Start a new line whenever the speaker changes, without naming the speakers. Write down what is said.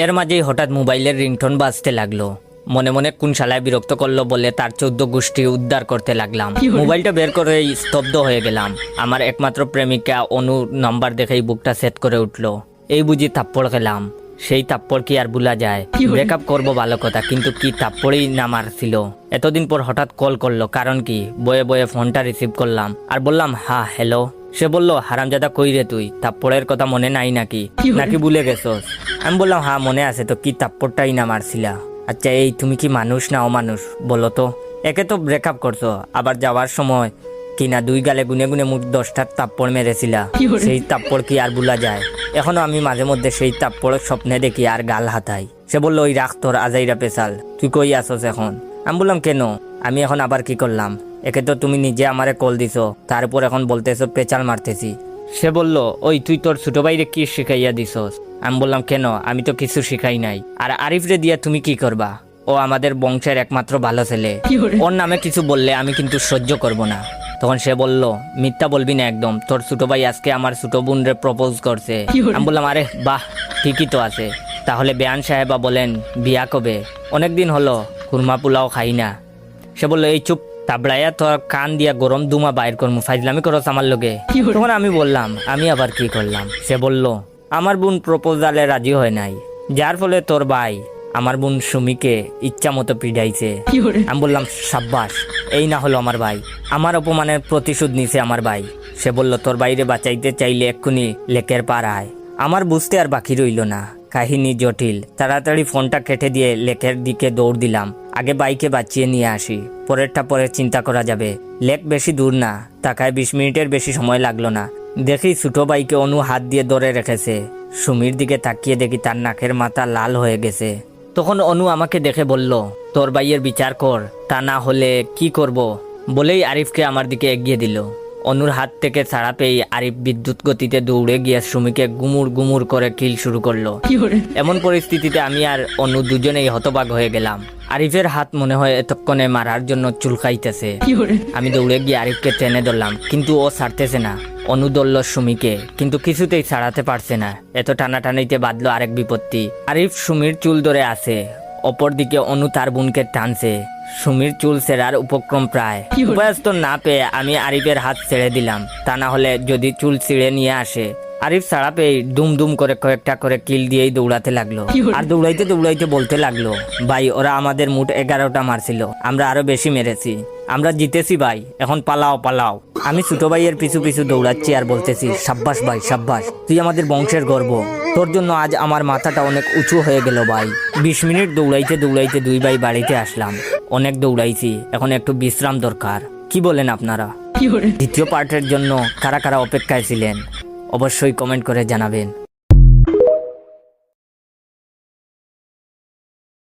এর মাঝেই হঠাৎ মোবাইলের রিংটোন বাজতে লাগলো। মনে মনে কোন শালায় বিরক্ত করলো বলে তার 14 গোষ্ঠী উদ্ধার করতে লাগলাম। মোবাইলটা বের করে স্তব্ধ হয়ে গেলাম। আমার একমাত্র প্রেমিকা অনু নাম্বার দেখেই বুকটা সেট করে উঠলো। এই বুঝি থাপ্পড় খেলাম। সেই থাপ্পড় কি আর ভুলা যায়? ব্রেকআপ করবো ভালো কথা, কিন্তু কি থাপ্পড়ই না মারছিল। এতদিন পর হঠাৎ কল করলো, কারণ কি? বয়ে বয়ে ফোনটা রিসিভ করলাম আর বললাম হ্যাঁ হ্যালো। সে বলল, হারামজাদা কই রে তুই? থাপ্পড়ের কথা মনে নাই নাকি ভুলে গেছস? আমি বললাম হ্যাঁ মনে আছে তো, কি থাপ্পড়টাই না মারছিলা? আচ্ছা এই তুমি কি মানুষ না অমানুষ বলো তো? একে তো ব্রেকআপ করছো, আবার যাওয়ার সময় কিনা 2 গালে গুনে গুনে মুখ 10টা থাপ্পড় মেরেছিলা। সেই থাপ্পড় কি আর ভুলা যায়? এখনো আমি মাঝে মধ্যে সেই থাপ্পড় স্বপ্নে দেখি আর গাল হাতাই। সে বললো, ওই রাখ তোর আজাইরা পেশাল, তুই কই আসস এখন? আমি বললাম কেন? আমি এখন আবার কি করলাম? একে তো তুমি নিজে আমারে কল দিছো, তারপর এখন বলতেছো পেঁচাল মারতেছি। সে বলল, ওই তুই তোর ছোট ভাইরে কি শিখাইয়া দিছস? আমি বললাম কেন, আমি তো কিছু শিখাই নাই। আর আরিফ রে দিয়া তুমি কি করবা? ও আমাদের বংশের একমাত্র ভালো ছেলে, ওর নামে কিছু বললে আমি কিন্তু সহ্য করব না। তখন সে বলল, মিথ্যা বলবি না একদম, তোর ছোট ভাই আজকে আমার ছোট বোন রে প্রপোজ করছে। আমি বললাম আরে বাহ, ঠিকই তো আছে। তাহলে বেয়ান সাহেবা বলেন বিয়া কবে? অনেকদিন হলো কুরমা পোলাও খাই না। সে বলল, এই চুপ, তাবড়াইয়া তোর কান দিয়া গরম দুমা বাইর করমু, ফাইজলামি করস আমার লগে। তখন আমি বললাম, আমি আবার কি করলাম? সে বলল, আমার বোন প্রপোজালে রাজি হয় নাই, যার ফলে তোর ভাই আমার বোন সুমিকে ইচ্ছা মতো পিড়াইছে। আমি বললাম সাব্বাস, এই না হলো আমার ভাই, আমার অপমানের প্রতিশোধ নিছে আমার ভাই। সে বলল, তোর বাইরে বাঁচাইতে চাইলে এক্ষুনি লেকের পার আয়। আমার বুঝতে আর বাকি রইল না, কাহিনী জটিল। তাড়াতাড়ি ফোনটা কেটে দিয়ে লেকের দিকে দৌড় দিলাম। আগে বাইকে বাঁচিয়ে নিয়ে আসি, পরেরটা পরে চিন্তা করা যাবে। লেক বেশি দূর না, তাকায় 20 মিনিটের বেশি সময় লাগলো না। দেখি ছোট ভাইকে অনু হাত দিয়ে ধরে রেখেছে। সুমির দিকে তাকিয়ে দেখি তার নাকের মাথা লাল হয়ে গেছে। তখন অনু আমাকে দেখে বলল, তোর ভাইয়ের বিচার কর, তা না হলে কি করব? বলেই আরিফকে আমার দিকে এগিয়ে দিল। অনুর হাত থেকে ছাড়া পেয়ে আরিফ বিদ্যুৎ গতিতে দৌড়ে গিয়ে সুমিকে গুমুর গুমুর করে কিল শুরু করলো। এমন পরিস্থিতিতে আমি আর অনু দুজনেই হতবাক হয়ে গেলাম। আরিফের হাত মনে হয় এতক্ষণে মারার জন্য চুলকাইতেছে। আমি দৌড়ে গিয়ে আরিফকে টেনে ধরলাম, কিন্তু ও ছাড়তেছে না। অনু ধরল সুমিকে, কিন্তু কিছুতেই ছাড়াতে পারছে না। এত টানাটানিতে বাঁধলো আরেক বিপত্তি। আরিফ সুমির চুল ধরে আছে, অপরদিকে অনু তার বোনকে টানছে। সুমির চুল ছেঁড়ার উপক্রম প্রায়। উপায়স্ত না পেয়ে আমি আরিফের হাত ছেড়ে দিলাম, তা না হলে যদি চুল ছিঁড়ে নিয়ে আসে। আরিফ ছাড়া পেয়ে দুম দুম করে কয়েকটা করে কিল দিয়েই দৌড়াতে লাগলো। আর দৌড়াইতে দৌড়াইতে বলতে লাগলো, ভাই ওরা আমাদের মোট 11টা মারছিল, আমরা আরো বেশি মেরেছি, আমরা জিতেছি ভাই, এখন পালাও পালাও। আমি ছোট ভাইয়ের পিছু পিছু দৌড়াচ্ছি আর বলতেছি, সাব্বাস ভাই সাব্বাস, তুই আমাদের বংশের গর্ব, তোর জন্য আজ আমার মাথাটা অনেক উঁচু হয়ে গেল ভাই। 20 মিনিট দৌড়াইতে দৌড়াইতে 2 ভাই বাড়িতে আসলাম। অনেক দৌড়াইছি, এখন একটু বিশ্রাম দরকার। কি বলেন আপনারা? দ্বিতীয় পার্টের জন্য কারা কারা অপেক্ষায় ছিলেন অবশ্যই কমেন্ট করে জানাবেন।